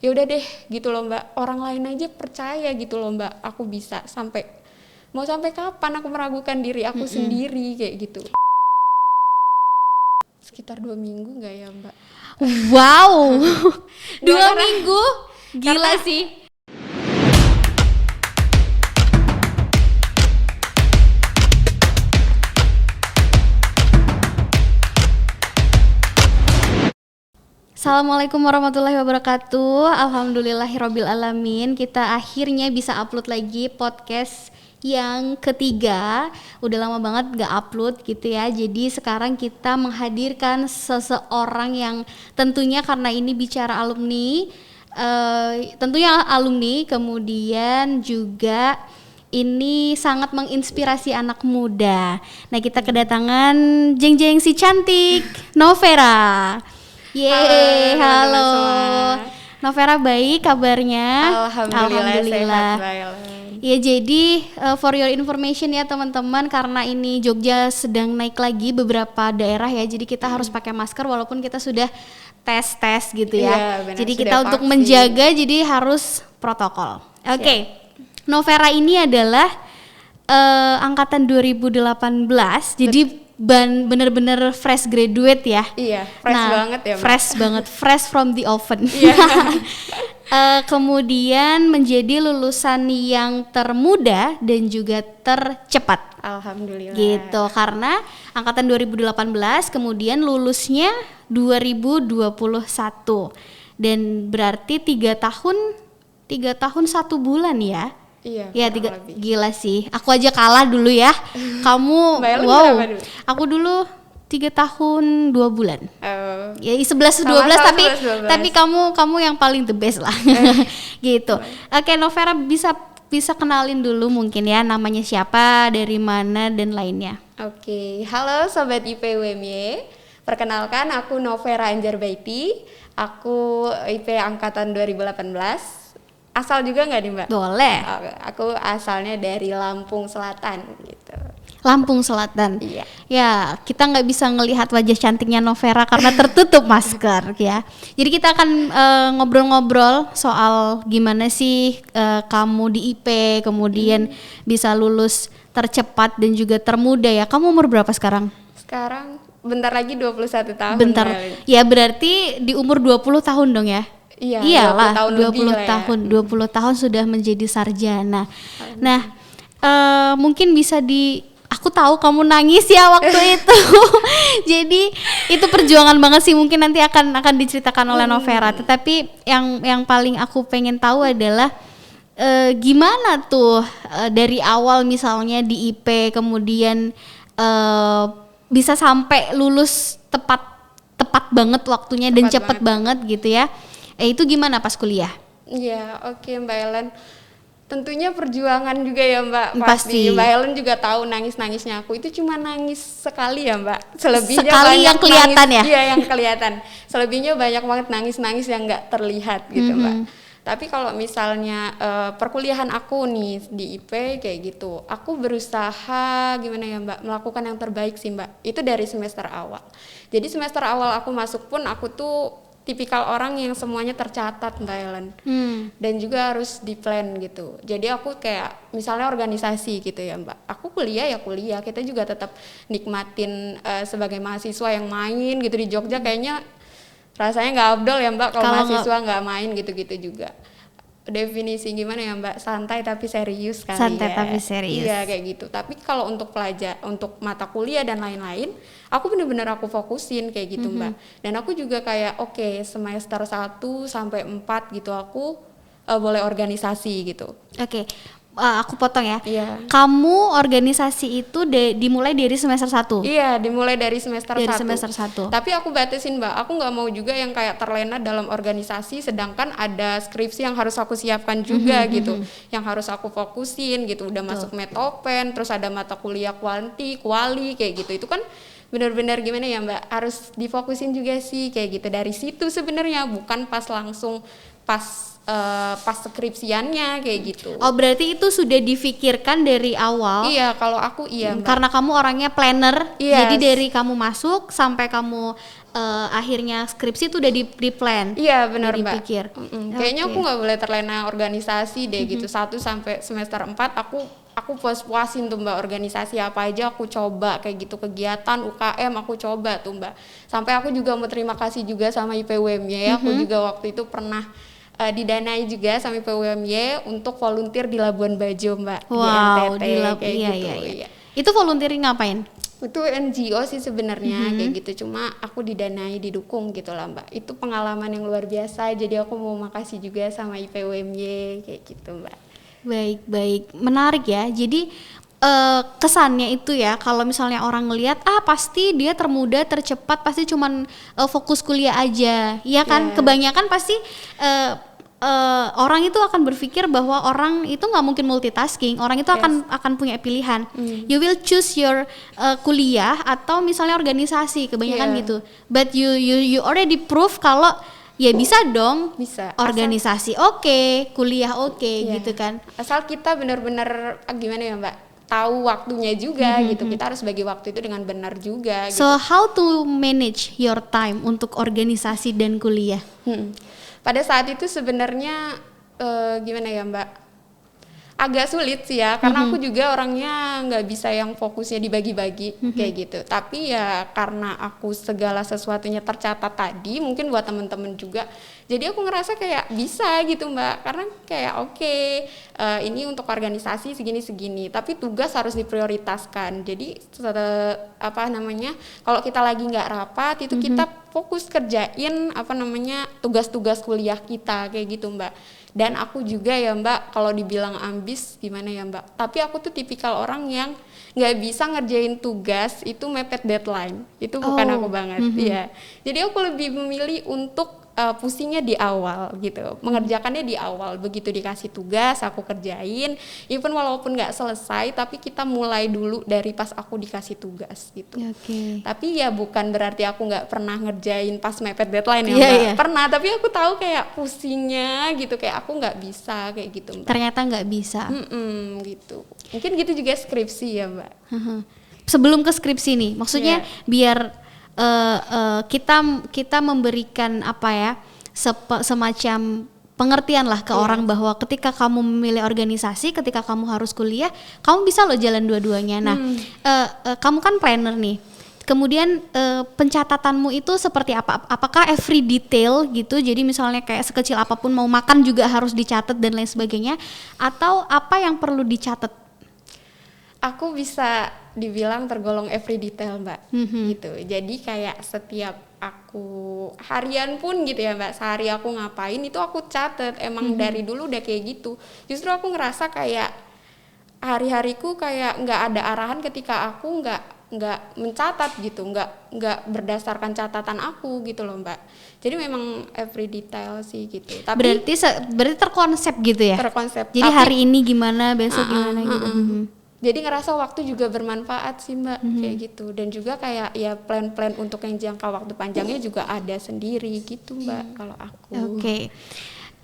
ya udah deh gitu loh Mbak, orang lain aja percaya gitu loh Mbak, aku bisa. Mau sampai kapan aku meragukan diri aku sendiri kayak gitu. Sekitar 2 minggu nggak ya Mbak? Wow. 2 minggu? Gila sih. Assalamualaikum warahmatullahi wabarakatuh. Alhamdulillahirabbil alamin. Kita akhirnya bisa upload lagi podcast yang ketiga. Udah lama banget gak upload gitu ya. Jadi sekarang kita menghadirkan seseorang yang tentunya karena ini bicara alumni, tentunya alumni, kemudian juga ini sangat menginspirasi anak muda. Nah, kita kedatangan jeng-jeng si cantik Novera. Yeay, halo. Novera baik kabarnya? Alhamdulillah. Sehat, Ya, jadi for your information ya teman-teman, karena ini Jogja sedang naik lagi beberapa daerah ya, jadi kita harus pakai masker walaupun kita sudah tes gitu ya. Iya, benar, jadi sudah kita untuk vaksin. menjaga jadi harus protokol. Oke. Novera ini adalah angkatan 2018, jadi bener-bener fresh graduate ya. Iya, fresh banget ya Mbak. Fresh banget, fresh from the oven. Iya. Kemudian menjadi lulusan yang termuda dan juga tercepat. Alhamdulillah. Gitu, karena angkatan 2018 kemudian lulusnya 2021. Dan berarti 3 tahun 1 bulan ya. Iya. Ya, kurang lebih. gila sih. Aku aja kalah dulu ya. Kamu Mbak Ellen wow. berapa dulu? Aku dulu 3 tahun 2 bulan. Ya 11 12 Sama-sama tapi 11. kamu yang paling the best lah. Gitu. Oke, Novera bisa kenalin dulu mungkin ya, namanya siapa, dari mana dan lainnya. Oke, halo sobat IPWMY. Perkenalkan, aku Novera Anjarbaiti. Aku IP angkatan 2018. Asal juga nggak nih Mbak? Boleh. Aku asalnya dari Lampung Selatan gitu. Lampung Selatan. Iya. Ya, kita nggak bisa ngelihat wajah cantiknya Novera karena tertutup masker ya. Jadi kita akan ngobrol-ngobrol soal gimana sih kamu di IP kemudian bisa lulus tercepat dan juga termuda ya. Kamu umur berapa sekarang? Sekarang bentar lagi 21 tahun. Bentar. Mbak. Ya berarti di umur 20 tahun dong ya. Iya, Iyalah, 20 tahun 20 tahun sudah menjadi sarjana. Nah, mungkin bisa aku tahu kamu nangis ya waktu itu. Jadi itu perjuangan banget sih, mungkin nanti akan diceritakan oleh Novera. Tetapi yang paling aku pengen tahu adalah gimana tuh dari awal misalnya di IP kemudian bisa sampai lulus tepat banget waktunya dan cepat banget gitu ya. Itu gimana pas kuliah? Iya, oke Mbak Ellen. Tentunya perjuangan juga ya Mbak. Pasti. Mbak Ellen juga tahu nangis-nangisnya aku itu cuma nangis sekali ya Mbak. Selebihnya sekali banyak yang kelihatan nangis, ya? Iya, yang kelihatan. Selebihnya banyak banget nangis-nangis yang nggak terlihat gitu Mbak. Tapi kalau misalnya perkuliahan aku nih di IP kayak gitu, aku berusaha gimana ya Mbak, melakukan yang terbaik sih Mbak. Itu dari semester awal. Jadi semester awal aku masuk pun aku tuh tipikal orang yang semuanya tercatat Mbak Ellen. Dan juga harus di plan gitu. Jadi aku kayak misalnya organisasi gitu ya Mbak, aku kuliah, kita juga tetap nikmatin sebagai mahasiswa yang main gitu. Di Jogja kayaknya rasanya nggak afdol ya Mbak kalau mahasiswa nggak main gitu-gitu juga. Definisi gimana ya Mbak, santai tapi serius kali. Santai ya. tapi serius. Iya kayak gitu. Tapi kalau untuk untuk mata kuliah dan lain-lain, aku bener-bener aku fokusin kayak gitu Mbak. Dan aku juga kayak oke, semester 1 sampai 4 gitu aku boleh organisasi gitu. Oke. Aku potong ya. Iya. Kamu organisasi itu dimulai dari semester 1? Iya, dimulai dari semester 1. Dari semester 1. Tapi aku batasin Mbak, aku nggak mau juga yang kayak terlena dalam organisasi sedangkan ada skripsi yang harus aku siapkan juga gitu. Yang harus aku fokusin gitu. Udah masuk metopen, terus ada mata kuliah kuali kayak gitu. Itu kan benar-benar gimana ya Mbak, harus difokusin juga sih kayak gitu. Dari situ sebenarnya, bukan pas langsung pas skripsiannya kayak gitu. Oh, berarti itu sudah difikirkan dari awal. Iya, kalau aku iya Mbak. Karena kamu orangnya planner. Yes. Jadi dari kamu masuk sampai kamu akhirnya skripsi itu udah di plan. Iya benar udah Mbak. dipikir. Kayaknya aku nggak boleh terlena organisasi deh gitu. 1 sampai semester 4 aku puas-puasin tuh Mbak, organisasi apa aja aku coba kayak gitu, kegiatan UKM aku coba tuh Mbak. Sampai aku juga mau terima kasih juga sama IPWMY ya. Aku juga waktu itu pernah didanai juga sama IPWMY untuk volunteer di Labuan Bajo Mbak, di NTT kayak gitu. Iya. Itu volunteering ngapain? Itu NGO sih sebenarnya kayak gitu, cuma aku didanai, didukung gitu lah Mbak. Itu pengalaman yang luar biasa, jadi aku mau makasih juga sama IPWMY kayak gitu Mbak. Baik, menarik ya. Jadi kesannya itu ya, kalau misalnya orang ngelihat pasti dia termuda, tercepat, pasti cuman fokus kuliah aja, ya kan? Kebanyakan pasti orang itu akan berpikir bahwa orang itu nggak mungkin multitasking, orang itu akan punya pilihan. You will choose your kuliah atau misalnya organisasi, kebanyakan gitu. But you already prove kalau ya bisa dong, bisa organisasi kuliah gitu kan. Asal kita benar-benar gimana ya Mbak, tahu waktunya juga gitu. Kita harus bagi waktu itu dengan benar juga. So how to manage your time untuk organisasi dan kuliah? Pada saat itu sebenarnya gimana ya Mbak, agak sulit sih ya, karena aku juga orangnya nggak bisa yang fokusnya dibagi-bagi kayak gitu. Tapi ya karena aku segala sesuatunya tercatat tadi, mungkin buat temen-temen juga, jadi aku ngerasa kayak bisa gitu Mbak, karena kayak ini untuk organisasi segini-segini, tapi tugas harus diprioritaskan. Jadi kalau kita lagi nggak rapat itu kita fokus kerjain tugas-tugas kuliah kita kayak gitu Mbak. Dan aku juga ya Mbak, kalau dibilang ambis gimana ya Mbak, tapi aku tuh tipikal orang yang nggak bisa ngerjain tugas itu mepet deadline, itu bukan aku banget ya. Jadi aku lebih memilih untuk pusingnya di awal gitu, mengerjakannya di awal. Begitu dikasih tugas aku kerjain, even walaupun nggak selesai, tapi kita mulai dulu dari pas aku dikasih tugas gitu. Tapi ya bukan berarti aku nggak pernah ngerjain pas mepet deadline ya Mbak. Pernah, tapi aku tahu kayak pusingnya gitu, kayak aku nggak bisa kayak gitu Mbak. Ternyata nggak bisa. Gitu. Mungkin gitu juga skripsi ya Mbak. Sebelum ke skripsi nih, maksudnya biar kita memberikan semacam pengertian lah ke orang bahwa ketika kamu memilih organisasi, ketika kamu harus kuliah, kamu bisa loh jalan dua-duanya. Nah, kamu kan planner nih. Kemudian pencatatanmu itu seperti apa? Apakah every detail gitu? Jadi misalnya kayak sekecil apapun mau makan juga harus dicatat dan lain sebagainya, atau apa yang perlu dicatat? Aku bisa dibilang tergolong every detail Mbak, gitu. Jadi kayak setiap aku harian pun gitu ya Mbak, sehari aku ngapain itu aku catat. Emang dari dulu udah kayak gitu. Justru aku ngerasa kayak hari-hariku kayak nggak ada arahan ketika aku nggak mencatat gitu, nggak berdasarkan catatan aku gitu loh Mbak. Jadi memang every detail sih gitu. Tapi berarti terkonsep gitu ya? Terkonsep. Jadi hari ini gimana, besok gimana gitu. Jadi ngerasa waktu juga bermanfaat sih Mbak, kayak gitu. Dan juga kayak ya plan-plan untuk yang jangka waktu panjangnya juga ada sendiri gitu Mbak kalau aku.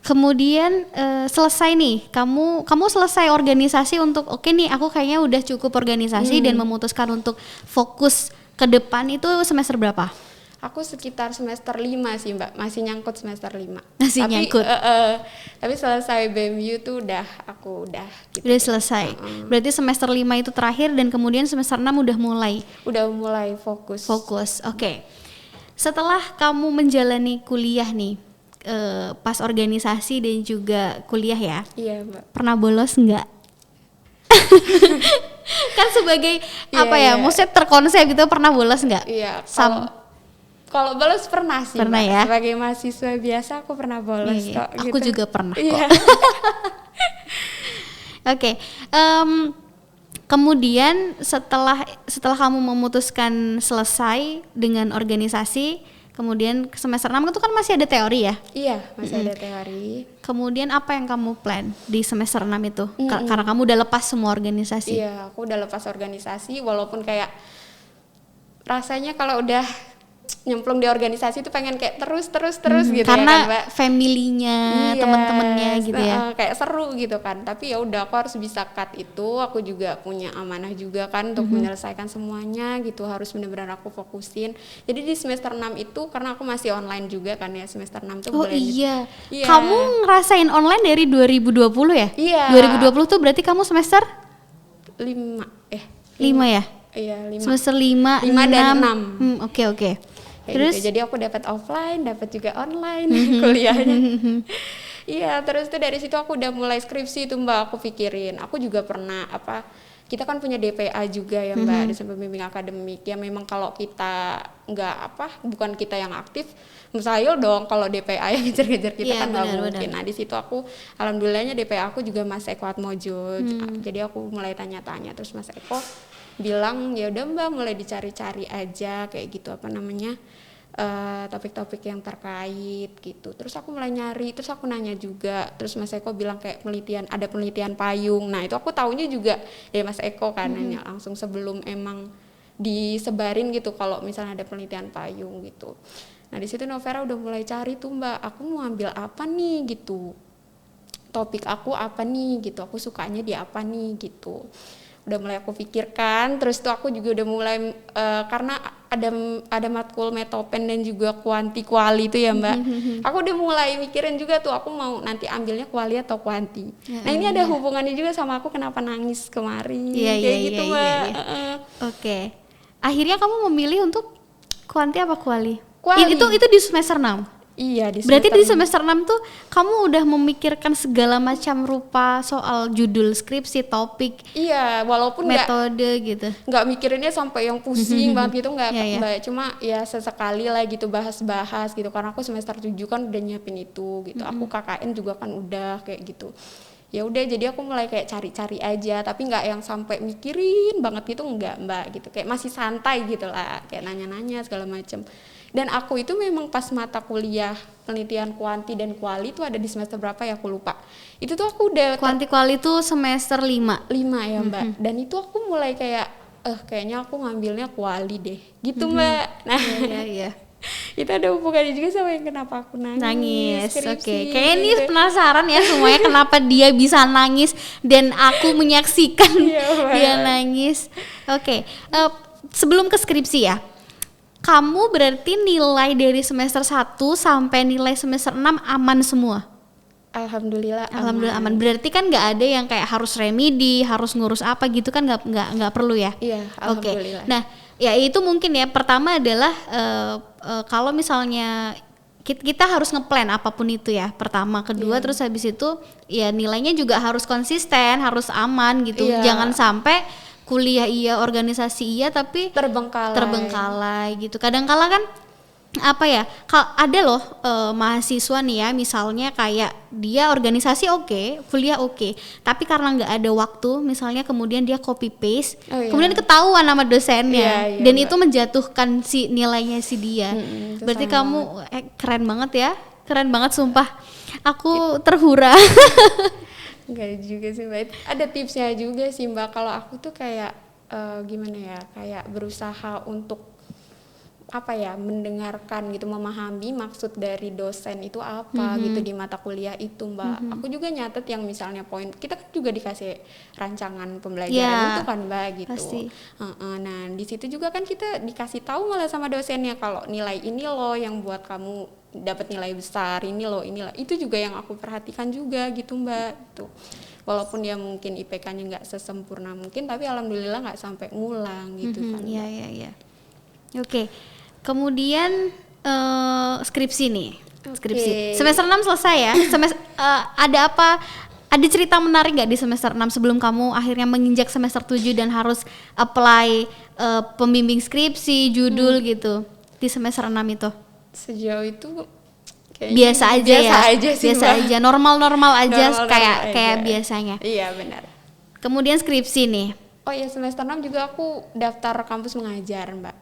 Kemudian selesai nih, kamu selesai organisasi untuk nih aku kayaknya udah cukup organisasi dan memutuskan untuk fokus ke depan, itu semester berapa? Aku sekitar semester 5 sih Mbak, masih nyangkut semester 5. Nyangkut. Tapi selesai BMU tuh udah gitu. Udah selesai. Berarti semester 5 itu terakhir dan kemudian semester 6 udah mulai. Udah mulai fokus. Oke. Setelah kamu menjalani kuliah nih, pas organisasi dan juga kuliah ya. Iya Mbak. Pernah bolos nggak? Kan sebagai maksudnya terkonsep gitu, pernah bolos nggak? Iya. Kalau bolos pernah sih. Pernah Mbak. Ya. Sebagai mahasiswa biasa aku pernah bolos kok. Gitu. Aku juga pernah kok. Oke. Kemudian setelah kamu memutuskan selesai dengan organisasi, kemudian semester 6 itu kan masih ada teori ya? Iya, masih ada teori. Kemudian apa yang kamu plan di semester 6 itu? Karena kamu udah lepas semua organisasi. Iya, aku udah lepas organisasi, walaupun kayak rasanya kalau udah nyemplung di organisasi itu pengen kayak terus gitu karena ya kan Mbak. family-nya, Iya, teman-temannya gitu ya. kayak seru gitu kan. Tapi ya udah, aku harus bisa cut itu. Aku juga punya amanah juga kan untuk menyelesaikan semuanya gitu. Harus benar-benar aku fokusin. Jadi di semester 6 itu karena aku masih online juga kan ya, semester 6 tuh Oh boleh. iya. Iya. Kamu ngerasain online dari 2020 ya? Iya. 2020 tuh berarti kamu semester 5 5 ya? Iya, 5. Semester 5, 5 dan 6. Oke. Kayak Terus gitu. Jadi aku dapat offline, dapat juga online kuliahnya. Iya, terus tuh dari situ aku udah mulai skripsi tuh Mbak, aku pikirin. Aku juga pernah kita kan punya DPA juga ya Mbak, Desain Pembimbing Akademik. Ya memang kalau kita bukan kita yang aktif, mustahil dong kalau DPA yang ngejar-ngejar kita kan nggak mungkin. Nah di situ aku, alhamdulillahnya DPA aku juga Mas Eko Atmojo. Jadi aku mulai tanya-tanya, terus Mas Eko bilang ya udah Mbak, mulai dicari-cari aja kayak gitu topik-topik yang terkait gitu. Terus aku mulai nyari, terus aku nanya juga, terus Mas Eko bilang kayak ada penelitian payung. Nah itu aku taunya juga dari Mas Eko kan, nanya langsung sebelum emang disebarin gitu kalau misalnya ada penelitian payung gitu. Nah di situ Novera udah mulai cari tuh Mbak, aku mau ambil apa nih gitu, topik aku apa nih gitu, aku sukanya di apa nih gitu. Udah mulai aku pikirkan, terus tuh aku juga udah mulai karena ada matkul metopen dan juga kuali itu ya Mbak. Aku udah mulai mikirin juga tuh, aku mau nanti ambilnya kuali atau kuanti. Nah ini ada hubungannya juga sama aku kenapa nangis kemarin, kayak gitu Mbak. Oke. Akhirnya kamu memilih untuk kuanti apa kuali? Kuali. Itu di semester 6? Iya, berarti di semester 6 tuh kamu udah memikirkan segala macam rupa soal judul skripsi, topik, walaupun metode gitu. Nggak mikirinnya sampai yang pusing banget gitu, nggak Mbak. Cuma ya sesekali lah gitu bahas-bahas gitu, karena aku semester 7 kan udah nyiapin itu gitu. Aku KKN juga kan udah kayak gitu. Ya udah, jadi aku mulai kayak cari-cari aja, tapi nggak yang sampai mikirin banget gitu, nggak Mbak gitu. Kayak masih santai gitu lah, kayak nanya-nanya segala macam. Dan aku itu memang pas mata kuliah penelitian kuanti dan kuali itu ada di semester berapa ya aku lupa. Itu tuh aku udah kuanti kuali itu semester 5 ya Mbak. Dan itu aku mulai kayak kayaknya aku ngambilnya kuali deh gitu Mbak. Nah iya. Itu ada hubungannya juga sama yang kenapa aku nangis. Oke. Kayaknya ini penasaran ya semuanya kenapa dia bisa nangis dan aku menyaksikan dia nangis. Oke. Sebelum ke skripsi ya, kamu berarti nilai dari semester 1 sampai nilai semester 6 aman semua? Alhamdulillah aman. Berarti kan nggak ada yang kayak harus remedi, harus ngurus apa gitu kan, nggak perlu ya? Iya, alhamdulillah. Nah, ya itu mungkin ya, pertama adalah kalau misalnya kita harus ngeplan apapun itu ya, pertama, kedua, terus habis itu ya nilainya juga harus konsisten, harus aman gitu. Jangan sampai kuliah iya, organisasi iya, tapi terbengkalai gitu. Kadang-kala kan ada loh mahasiswa nih ya, misalnya kayak dia organisasi oke, kuliah oke, tapi karena nggak ada waktu misalnya, kemudian dia copy paste, kemudian ketahuan sama dosennya, dan itu menjatuhkan si nilainya si dia. Berarti kamu keren banget ya, keren banget sumpah, aku terhura. Enggak juga sih Mbak, ada tipsnya juga sih Mbak. Kalau aku tuh kayak gimana ya, kayak berusaha untuk mendengarkan gitu, memahami maksud dari dosen itu apa gitu di mata kuliah itu Mbak. Aku juga nyatet yang misalnya poin, kita kan juga dikasih rancangan pembelajaran itu kan Mbak gitu. Pasti. Nah di situ juga kan kita dikasih tahu malah sama dosennya kalau nilai ini loh yang buat kamu dapat nilai besar, inilah itu juga yang aku perhatikan juga gitu Mbak gitu. Walaupun ya mungkin IPK-nya nggak sesempurna mungkin, tapi alhamdulillah nggak sampai ngulang gitu kan. Iya. Oke. Kemudian skripsi nih. Skripsi. Semester 6 selesai ya. Ada cerita menarik nggak di semester 6 sebelum kamu akhirnya menginjak semester 7 dan harus apply pembimbing skripsi, judul gitu di semester 6 itu? Sejauh itu biasa aja, normal aja, kayak biasanya. Iya benar. Kemudian skripsi nih. Oh iya, semester 6 juga aku daftar kampus mengajar Mbak.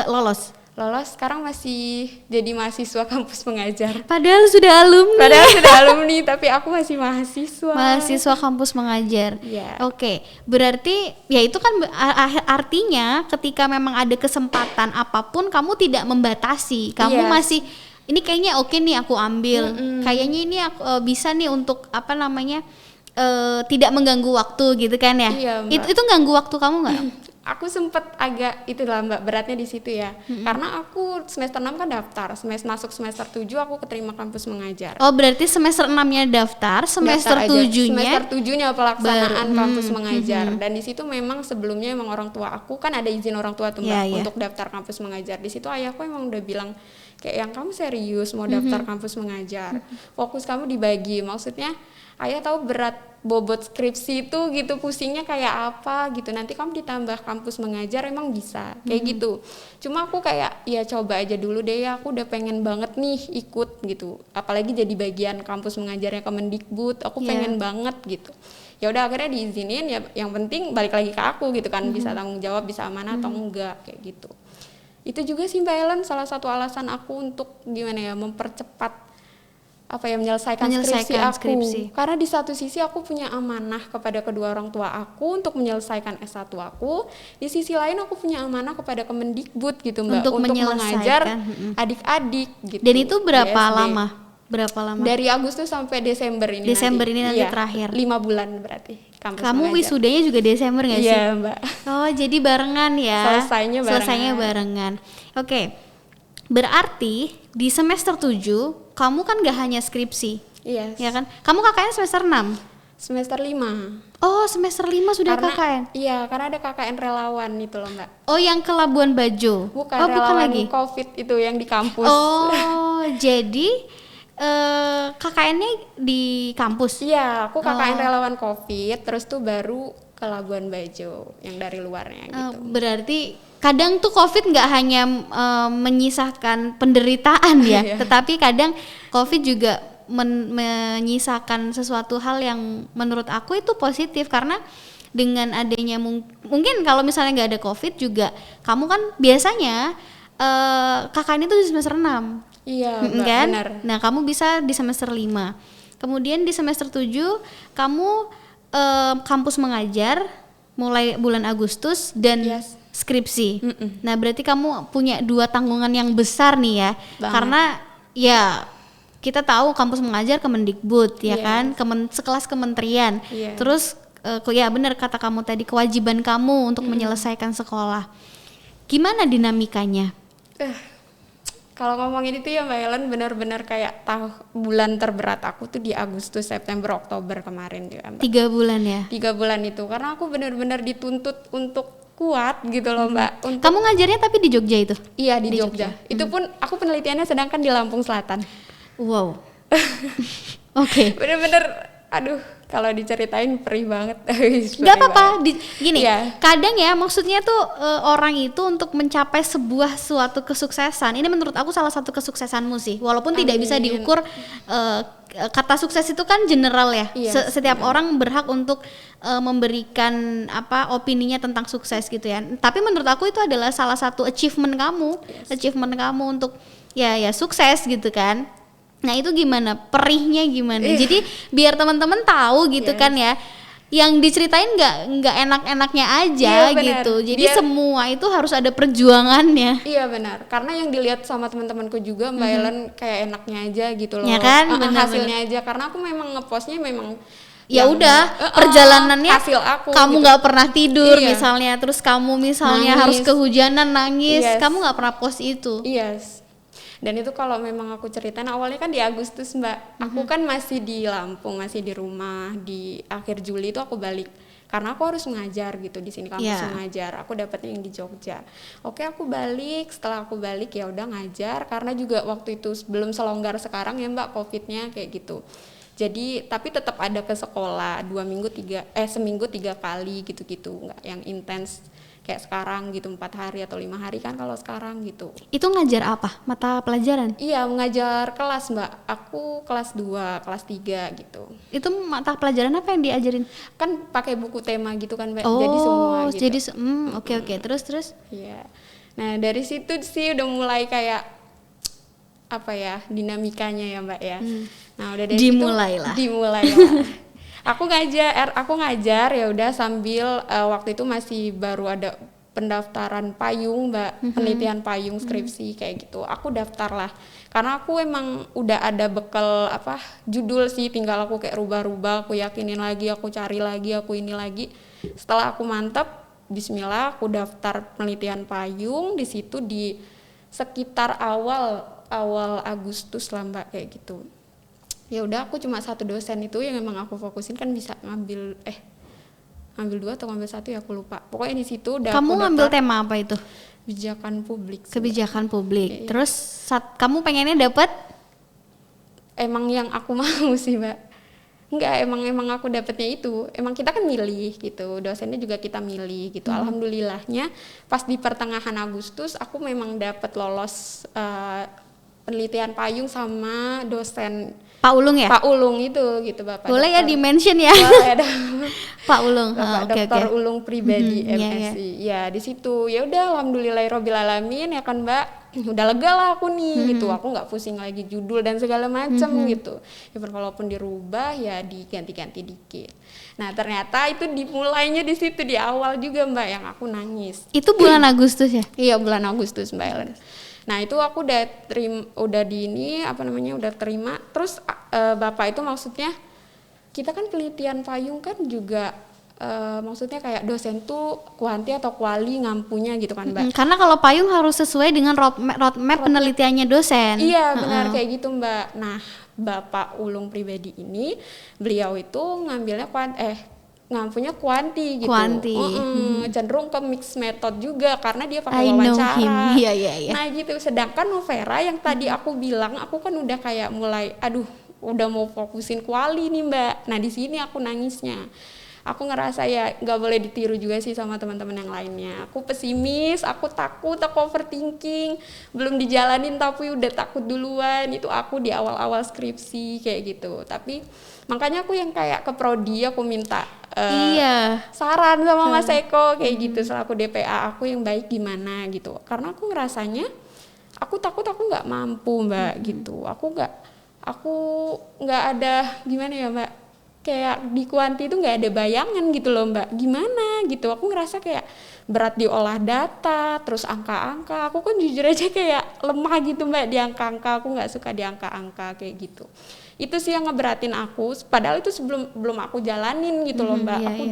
Lolos lolos, sekarang masih jadi mahasiswa kampus mengajar. Padahal sudah alumni. Padahal sudah alumni, tapi aku masih mahasiswa. Mahasiswa kampus mengajar. Iya. Oke, berarti ya itu kan artinya ketika memang ada kesempatan apapun kamu tidak membatasi. Kamu Yes. masih ini kayaknya oke nih aku ambil. Kayaknya ini aku bisa nih untuk apa namanya tidak mengganggu waktu gitu kan ya. Iya, Mbak. Itu ganggu waktu kamu nggak? Aku sempet agak itulah Mbak, beratnya di situ ya. Karena aku semester 6 kan daftar, masuk semester 7 aku keterima kampus mengajar. Oh, berarti semester 6-nya daftar, semester Daftar aja. 7-nya Semester 7-nya pelaksanaan kampus mengajar. Dan di situ memang sebelumnya emang orang tua aku kan ada izin orang tua tuh Mbak, Iya, iya. untuk daftar kampus mengajar. Di situ ayahku emang udah bilang kayak yang kamu serius mau daftar kampus mengajar. Fokus kamu dibagi. Maksudnya ayah tahu berat bobot skripsi itu gitu, pusingnya kayak apa gitu, nanti kamu ditambah kampus mengajar emang bisa kayak gitu. Cuma aku kayak ya coba aja dulu deh ya, aku udah pengen banget nih ikut gitu, apalagi jadi bagian kampus mengajarnya Kemendikbud, aku pengen banget gitu. Ya udah akhirnya diizinin, ya yang penting balik lagi ke aku gitu kan, bisa tanggung jawab, bisa amanah atau enggak kayak gitu. Itu juga sih Mbak Ellen salah satu alasan aku untuk gimana ya, mempercepat apa ya, menyelesaikan skripsi aku. Karena di satu sisi aku punya amanah kepada kedua orang tua aku untuk menyelesaikan S1 aku, di sisi lain aku punya amanah kepada Kemendikbud gitu Mbak, untuk mengajar adik-adik gitu. Dan itu berapa di SD. lama? Berapa lama? Dari Agustus sampai Desember ini. Desember nanti. ini nanti Iya, terakhir. 5 bulan berarti. Kamu wisudanya juga Desember nggak sih? Iya Mbak. Oh, jadi barengan ya. Selesainya barengan. Oke. Berarti di semester 7 kamu kan gak hanya skripsi. Iya. Ya kan? Kamu KKN semester 6? Semester 5. Oh, semester 5 sudah Karena, KKN? Iya, karena ada KKN relawan itu loh Mbak. Oh, yang ke Labuan Bajo? Bukan, oh, relawan bukan lagi? COVID itu yang di kampus. Oh, jadi KKN-nya di kampus? Iya, aku KKN relawan COVID, terus tuh baru ke Labuan Bajo yang dari luarnya gitu. Berarti kadang tuh COVID nggak hanya menyisakan penderitaan ya, tetapi kadang COVID juga menyisakan sesuatu hal yang menurut aku itu positif, karena dengan adanya mungkin kalau misalnya nggak ada COVID juga, kamu kan biasanya KKN itu di semester 6. Iya, kan? benar. Nah, kamu bisa di semester 5. Kemudian di semester 7 kamu kampus mengajar mulai bulan Agustus dan skripsi. Nah, berarti kamu punya 2 tanggungan yang besar nih ya. Karena ya kita tahu kampus mengajar Kemendikbud ya kan, sekelas kementerian. Terus ya benar kata kamu tadi, kewajiban kamu untuk menyelesaikan sekolah. Gimana dinamikanya? Kalau ngomongin itu ya Mbak Ellen, benar-benar kayak bulan terberat aku tuh di Agustus, September, Oktober kemarin juga Mbak. 3 bulan ya? 3 bulan itu, karena aku benar-benar dituntut untuk kuat gitu loh Mbak. Kamu ngajarnya tapi di Jogja itu? Iya, di Jogja. Itu pun aku penelitiannya sedangkan di Lampung Selatan. Wow. Oke. Bener-bener, aduh, kalau diceritain perih banget. Gak apa-apa, gini, Iya. kadang ya maksudnya tuh orang itu untuk mencapai suatu kesuksesan, ini menurut aku salah satu kesuksesanmu sih, walaupun tidak bisa diukur, kata sukses itu kan general ya. Setiap orang berhak untuk memberikan opininya tentang sukses gitu ya. Tapi menurut aku itu adalah salah satu achievement kamu untuk ya sukses gitu kan. Nah, itu gimana? Perihnya gimana? Jadi biar teman-teman tahu gitu kan ya. Yang diceritain nggak enak-enaknya aja gitu. Jadi semua itu harus ada perjuangannya. Iya benar. Karena yang dilihat sama teman-temanku juga Mbak Ellen kayak enaknya aja gitu loh. Ya kan? Hasilnya aja. Karena aku memang ngepostnya memang ya udah perjalanannya hasil aku kamu gitu. nggak pernah tidur misalnya, terus kamu misalnya nangis. harus kehujanan nangis, kamu nggak pernah post itu. Dan itu kalau memang aku ceritain awalnya kan di Agustus Mbak, aku kan masih di Lampung, masih di rumah. Di akhir Juli itu aku balik karena aku harus mengajar gitu di sini, kampus mengajar. Aku dapetnya yang di Jogja. Oke, aku balik. Setelah aku balik ya udah ngajar, karena juga waktu itu belum selonggar sekarang ya Mbak, COVID-nya kayak gitu. Jadi tapi tetap ada ke sekolah seminggu 3 kali gitu-gitu, nggak yang intens kayak sekarang gitu 4 hari atau 5 hari kan kalau sekarang gitu. Itu ngajar apa? Mata pelajaran? Iya, mengajar kelas Mbak. Aku kelas 2, kelas 3 gitu. Itu mata pelajaran apa yang diajarin? Kan pakai buku tema gitu kan Mbak. Jadi semua gitu. Oke. Terus? Iya. Nah dari situ sih udah mulai kayak apa ya dinamikanya ya Mbak ya. Nah udah dari dimulai lah. Aku ngajar ya udah sambil waktu itu masih baru ada pendaftaran payung Mbak, penelitian payung skripsi kayak gitu. Aku daftar lah. Karena aku emang udah ada bekal judul sih, tinggal aku kayak rubah-rubah, aku yakinin lagi, aku cari lagi, aku ini lagi. Setelah aku mantap, bismillah aku daftar penelitian payung di situ di sekitar awal Agustus lah Mbak kayak gitu. Ya udah aku cuma satu dosen itu yang emang aku fokusin, kan bisa ngambil 2 atau ngambil 1 ya aku lupa. Pokoknya di situ udah. Kamu ngambil tema apa itu? Kebijakan publik. Terus kamu pengennya dapat? Emang yang aku mau sih Mbak. Enggak, emang aku dapetnya itu. Emang kita kan milih gitu. Dosennya juga kita milih gitu. Alhamdulillahnya pas di pertengahan Agustus aku memang dapat lolos penelitian payung sama dosen Pak Ulung ya? Pak Ulung itu gitu Bapak. Boleh ya di mention ya? Boleh Pak Ulung. Bapak Dr. Ulung pribadi MSI. Ya di situ ya udah alhamdulillahirabbil alamin ya kan Mbak. Udah lega lah aku nih gitu. Aku nggak pusing lagi judul dan segala macam gitu. Even walaupun dirubah ya diganti-ganti dikit. Nah ternyata itu dimulainya di situ di awal juga Mbak yang aku nangis. Itu bulan Agustus ya? Iya bulan Agustus Mbak Ellen. Nah itu aku udah terima. Terus Bapak itu maksudnya kita kan penelitian payung kan juga maksudnya kayak dosen tuh kuanti atau kuali ngampunya gitu kan Mbak. Karena kalau payung harus sesuai dengan roadmap penelitiannya dosen. Iya benar kayak gitu Mbak. Nah Bapak Ulung pribadi ini beliau itu ngambilnya ngampunya kuanti gitu. Cenderung ke mix method juga karena dia pakai wawancara. Yeah. Nah gitu. Sedangkan Novera yang tadi aku bilang, aku kan udah kayak mulai udah mau fokusin kuali nih Mbak. Nah di sini aku nangisnya. Aku ngerasa ya nggak boleh ditiru juga sih sama teman-teman yang lainnya. Aku pesimis, aku takut, aku overthinking, belum dijalanin tapi udah takut duluan. Itu aku di awal-awal skripsi kayak gitu. Tapi makanya aku yang kayak ke prodi aku minta saran sama Mas Eko kayak gitu selaku DPA aku yang baik gimana gitu. Karena aku ngerasanya aku takut aku nggak mampu Mbak gitu. Aku nggak ada gimana ya Mbak. Kayak di kuanti itu nggak ada bayangan gitu loh Mbak, gimana gitu. Aku ngerasa kayak berat diolah data, terus angka-angka. Aku kan jujur aja kayak lemah gitu Mbak di angka-angka. Aku nggak suka di angka-angka kayak gitu. Itu sih yang ngeberatin aku. Padahal itu belum aku jalanin gitu loh Mbak. Aku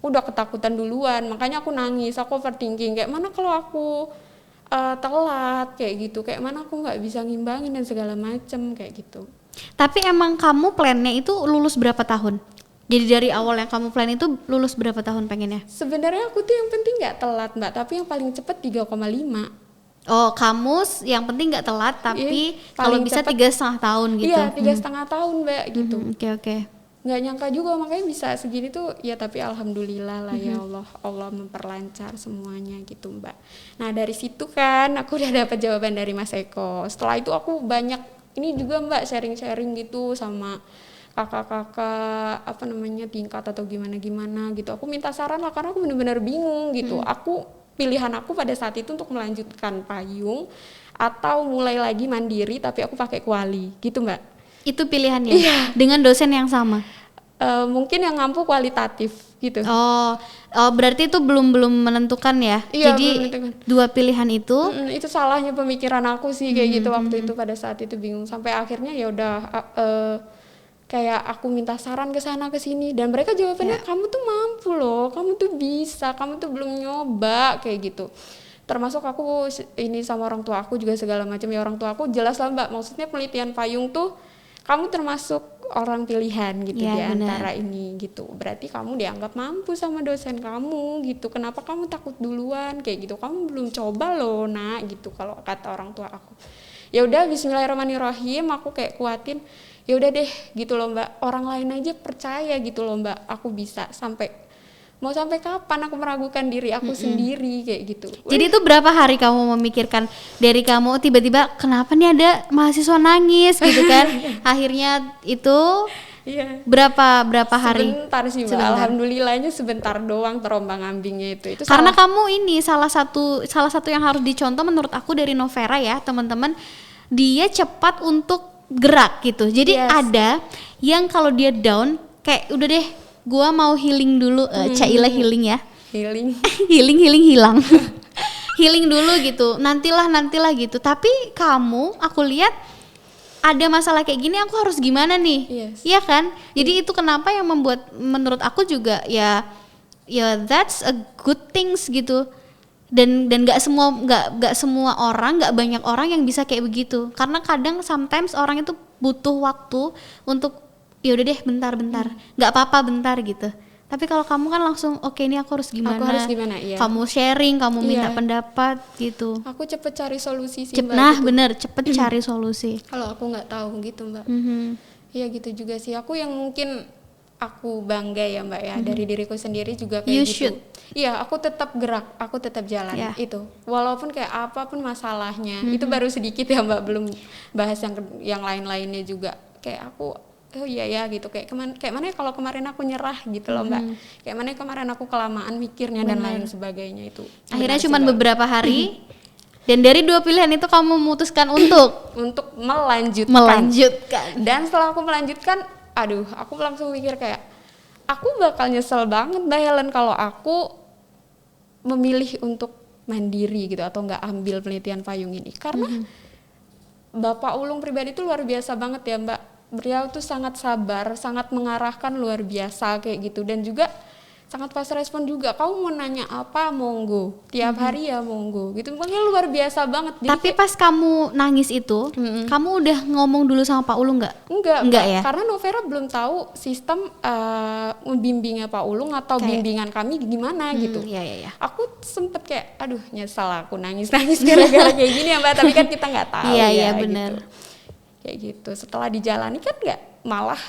udah ketakutan duluan. Makanya aku nangis. Aku overthinking. Kayak mana kalau aku telat kayak gitu. Kayak mana aku nggak bisa ngimbangin dan segala macem kayak gitu. Tapi emang kamu plannya itu lulus berapa tahun? Jadi dari awal yang kamu plan itu lulus berapa tahun pengennya? Sebenarnya aku tuh yang penting nggak telat Mbak, tapi yang paling cepet 3,5. Oh kamu yang penting nggak telat tapi kalau bisa 3,5 tahun gitu? Iya 3,5 tahun Mbak gitu. Oke. Nggak nyangka juga makanya bisa segini tuh ya, tapi alhamdulillah lah ya Allah memperlancar semuanya gitu Mbak. Nah dari situ kan aku udah dapat jawaban dari Mas Eko. Setelah itu aku banyak ini juga Mbak sharing gitu sama kakak-kakak tingkat atau gimana gitu. Aku minta saran lah karena aku benar-benar bingung gitu. Pilihan aku pada saat itu untuk melanjutkan payung atau mulai lagi mandiri tapi aku pakai kuali gitu Mbak. Itu pilihannya? Iya. Dengan dosen yang sama? Mungkin yang ngampu kualitatif gitu. Oh berarti itu belum menentukan ya? Iya, jadi dua pilihan itu? Itu salahnya pemikiran aku sih kayak gitu waktu itu, pada saat itu bingung sampai akhirnya ya udah kayak aku minta saran ke sana ke sini dan mereka jawabannya kamu tuh mampu loh, kamu tuh bisa, kamu tuh belum nyoba kayak gitu. Termasuk aku ini sama orang tua aku juga segala macam ya, orang tua aku jelas lah Mbak, maksudnya penelitian payung tuh kamu termasuk orang pilihan gitu di antara ini gitu. Berarti kamu dianggap mampu sama dosen kamu gitu. Kenapa kamu takut duluan kayak gitu? Kamu belum coba loh, Nak gitu kalau kata orang tua aku. Ya udah bismillahirrahmanirrahim aku kayak kuatin. Ya udah deh gitu loh Mbak. Orang lain aja percaya gitu loh Mbak. Aku bisa mau sampai kapan aku meragukan diri aku sendiri kayak gitu. Jadi itu berapa hari kamu memikirkan dari kamu tiba-tiba kenapa nih ada mahasiswa nangis gitu kan? Akhirnya itu Iya. Berapa hari? Sebentar sih Mbak. Sebentar. Alhamdulillahnya sebentar doang terombang-ambingnya itu. Karena kamu ini salah satu yang harus dicontoh menurut aku dari Novera ya teman-teman, dia cepat untuk gerak gitu. Jadi ada yang kalau dia down kayak udah deh gua mau healing dulu, Caila healing ya. Healing. healing hilang. Healing dulu gitu. Nantilah gitu. Tapi kamu aku lihat ada masalah kayak gini aku harus gimana nih? Iya kan? Jadi itu kenapa yang membuat menurut aku juga ya that's a good things gitu. Dan nggak semua orang, nggak banyak orang yang bisa kayak begitu. Karena kadang sometimes orang itu butuh waktu untuk ya udah deh bentar, nggak apa-apa bentar gitu. Tapi kalau kamu kan langsung oke, ini aku harus gimana? Iya. Kamu sharing, kamu minta pendapat gitu. Aku cepet cari solusi sih Mbak. Nah gitu. Bener, cepet cari solusi. Kalau aku nggak tahu gitu Mbak. Iya gitu juga sih. Aku yang mungkin aku bangga ya Mbak ya dari diriku sendiri juga kayak you gitu. Should. Iya, aku tetap gerak, aku tetap jalan itu. Walaupun kayak apapun masalahnya, itu baru sedikit ya Mbak, belum bahas yang lain-lainnya juga. Kayak aku oh iya ya gitu, kayak mana kalau kemarin aku nyerah gitu loh Mbak. Kayak mana kemarin aku kelamaan mikirnya dan lain sebagainya itu. Akhirnya cuma beberapa hari dan dari 2 pilihan itu kamu memutuskan untuk melanjutkan. Dan setelah aku melanjutkan, aduh, aku langsung mikir kayak aku bakal nyesel banget Mbak Helen kalau aku memilih untuk mandiri gitu atau nggak ambil penelitian payung ini, karena Bapak Ulung pribadi itu luar biasa banget ya Mbak. Beliau tuh sangat sabar, sangat mengarahkan luar biasa kayak gitu, dan juga sangat fast respon juga. Kamu mau nanya apa, monggo. Tiap hari ya monggo. Gitu, makanya luar biasa banget. Jadi tapi pas kamu nangis itu, kamu udah ngomong dulu sama Pak Ulung nggak? Enggak ya. Karena Novera belum tahu sistem bimbingnya Pak Ulung atau bimbingan kami gimana gitu. Iya. Aku sempet kayak, aduh nyesel aku nangis gara-gara kayak gini ya Mbak. Tapi kan kita nggak tahu Iya benar. Gitu. Kayak gitu. Setelah dijalani kan nggak malah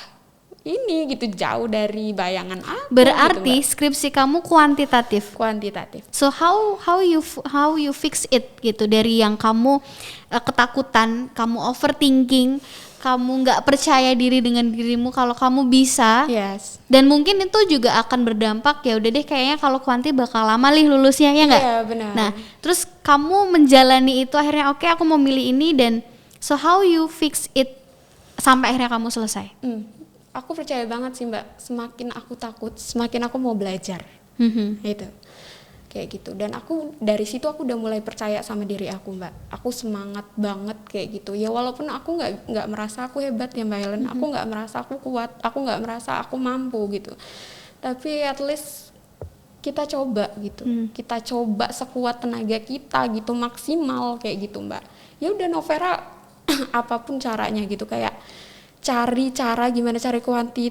ini gitu, jauh dari bayangan aku. Berarti gitu, skripsi kamu kuantitatif. So how you fix it gitu, dari yang kamu ketakutan, kamu overthinking, kamu nggak percaya diri dengan dirimu kalau kamu bisa. Dan mungkin itu juga akan berdampak ya udah deh kayaknya kalau kuanti bakal lama lulusnya ya nggak? Iya benar. Nah terus kamu menjalani itu akhirnya oke, aku mau milih ini, dan so how you fix it sampai akhirnya kamu selesai? Aku percaya banget sih Mbak, semakin aku takut, semakin aku mau belajar. Gitu. Kayak gitu. Dan aku dari situ aku udah mulai percaya sama diri aku Mbak. Aku semangat banget kayak gitu. Ya walaupun aku nggak merasa aku hebat ya Mbak Helen, aku nggak merasa aku kuat, aku nggak merasa aku mampu gitu. Tapi at least kita coba gitu. Kita coba sekuat tenaga kita gitu, maksimal kayak gitu Mbak. Ya udah Novera apapun caranya gitu, kayak cari cara gimana cari kuanti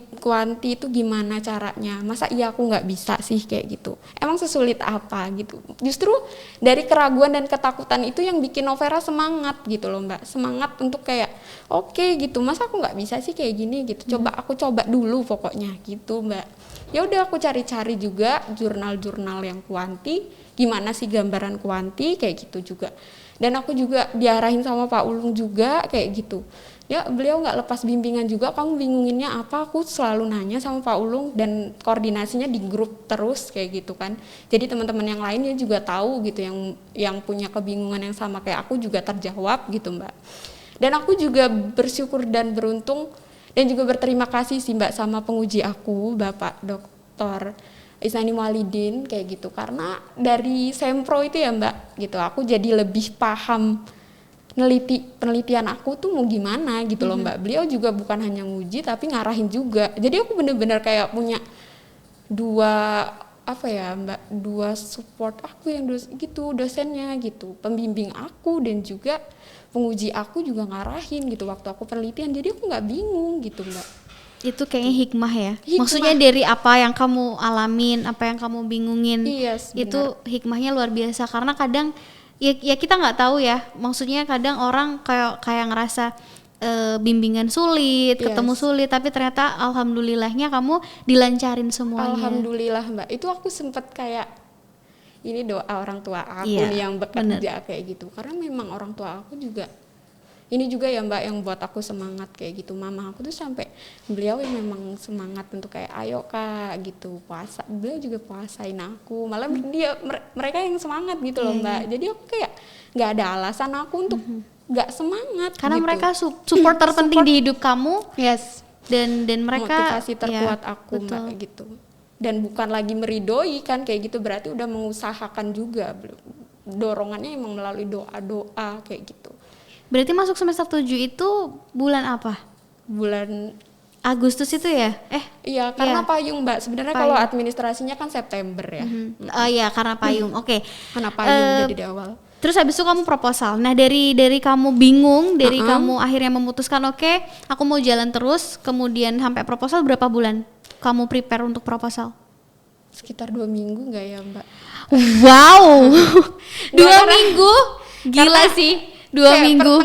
itu gimana caranya, masa iya aku nggak bisa sih kayak gitu, emang sesulit apa gitu. Justru dari keraguan dan ketakutan itu yang bikin Novera semangat gitu loh Mbak, semangat untuk kayak oke gitu, masa aku nggak bisa sih kayak gini gitu, aku coba dulu pokoknya gitu Mbak. Ya udah aku cari-cari juga jurnal-jurnal yang kuanti, gimana sih gambaran kuanti kayak gitu juga. Dan aku juga diarahin sama Pak Ulung juga kayak gitu. Ya beliau nggak lepas bimbingan juga, kamu bingunginnya apa, aku selalu nanya sama Pak Ulung, dan koordinasinya di grup terus kayak gitu kan. Jadi teman-teman yang lainnya juga tahu gitu, yang punya kebingungan yang sama kayak aku juga terjawab gitu Mbak. Dan aku juga bersyukur dan beruntung dan juga berterima kasih sih Mbak sama penguji aku, Bapak Dr. Isnani Mualidin kayak gitu, karena dari Sempro itu ya Mbak gitu, aku jadi lebih paham penelitian aku tuh mau gimana gitu loh Mbak. Beliau juga bukan hanya nguji tapi ngarahin juga. Jadi aku bener-bener kayak punya dua support aku yang dosennya gitu, pembimbing aku dan juga penguji aku juga ngarahin gitu waktu aku penelitian. Jadi aku nggak bingung gitu Mbak. Itu kayaknya hikmah ya. Maksudnya dari apa yang kamu alamin, apa yang kamu bingungin, itu hikmahnya luar biasa. Karena kadang ya kita nggak tahu ya, maksudnya kadang orang kayak ngerasa bimbingan sulit, ketemu sulit, tapi ternyata alhamdulillahnya kamu dilancarin semuanya. Alhamdulillah Mbak, itu aku sempet kayak ini doa orang tua aku nih yang bekerja kayak gitu, karena memang orang tua aku juga ini juga ya Mbak yang buat aku semangat kayak gitu. Mama aku tuh sampai beliau yang memang semangat untuk kayak ayo Kak gitu puasa. Beliau juga puasain aku. Malah mereka yang semangat gitu loh Mbak. Jadi aku kayak nggak ada alasan aku untuk nggak semangat. Karena gitu. mereka support terpenting di hidup kamu. Yes. Dan mereka motivasi terkuat ya, aku betul. Mbak gitu. Dan bukan lagi meridoi kan kayak gitu, berarti udah mengusahakan juga. Dorongannya emang melalui doa-doa kayak gitu. Berarti masuk semester 7 itu bulan apa? Bulan Agustus itu ya? Iya, karena Iya. payung Mbak. Sebenarnya kalau administrasinya kan September ya. Oh iya, karena payung. Oke. Karena payung jadi di awal. Terus habis itu kamu proposal. Nah, dari kamu bingung, dari kamu akhirnya memutuskan oke, aku mau jalan terus, kemudian sampai proposal berapa bulan kamu prepare untuk proposal? Sekitar 2 minggu nggak ya Mbak? Wow. 2 karena- minggu? Gila karena sih. 2 kayak minggu.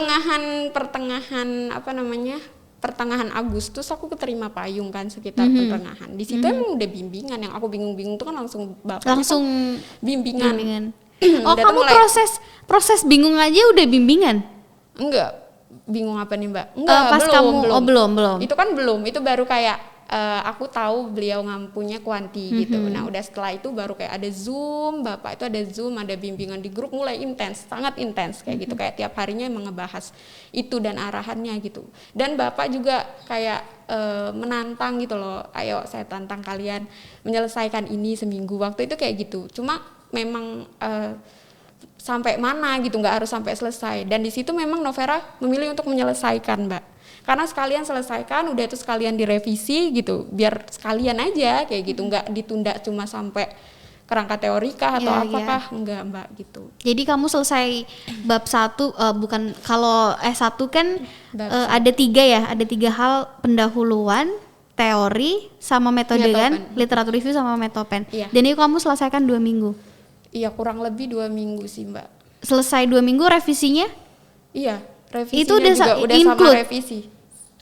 pertengahan Agustus aku keterima payung kan sekitar pertengahan. Di situ emang udah bimbingan. Yang aku bingung-bingung tuh kan langsung bapaknya Langsung kan bimbingan. Oh, Udah tuh kamu proses bingung aja udah bimbingan? Enggak, bingung apa nih Mbak? Enggak, Pas kamu belum. Itu kan belum, itu baru kayak aku tahu beliau ngampunya kuanti gitu. Nah udah setelah itu baru kayak ada Zoom, Bapak itu ada Zoom, ada bimbingan di grup mulai intens, sangat intens kayak gitu. Kayak tiap harinya emang ngebahas itu dan arahannya gitu. Dan Bapak juga kayak menantang gitu loh, ayo saya tantang kalian menyelesaikan ini seminggu. Waktu itu kayak gitu, cuma memang sampai mana gitu, nggak harus sampai selesai. Dan di situ memang Novera memilih untuk menyelesaikan Mbak, karena sekalian selesaikan, udah itu sekalian direvisi gitu, biar sekalian aja kayak gitu, nggak ditunda cuma sampai kerangka teorika atau apakah enggak Mbak gitu. Jadi kamu selesai bab 1, bukan, kalau S1 kan ada 3 ya, ada 3 hal: pendahuluan, teori, sama metode kan, literatur review sama metopen. Iya. Dan itu kamu selesaikan 2 minggu? Iya, kurang lebih 2 minggu sih Mbak. Selesai 2 minggu revisinya? Iya, revisinya Itu udah juga udah sama include? revisi.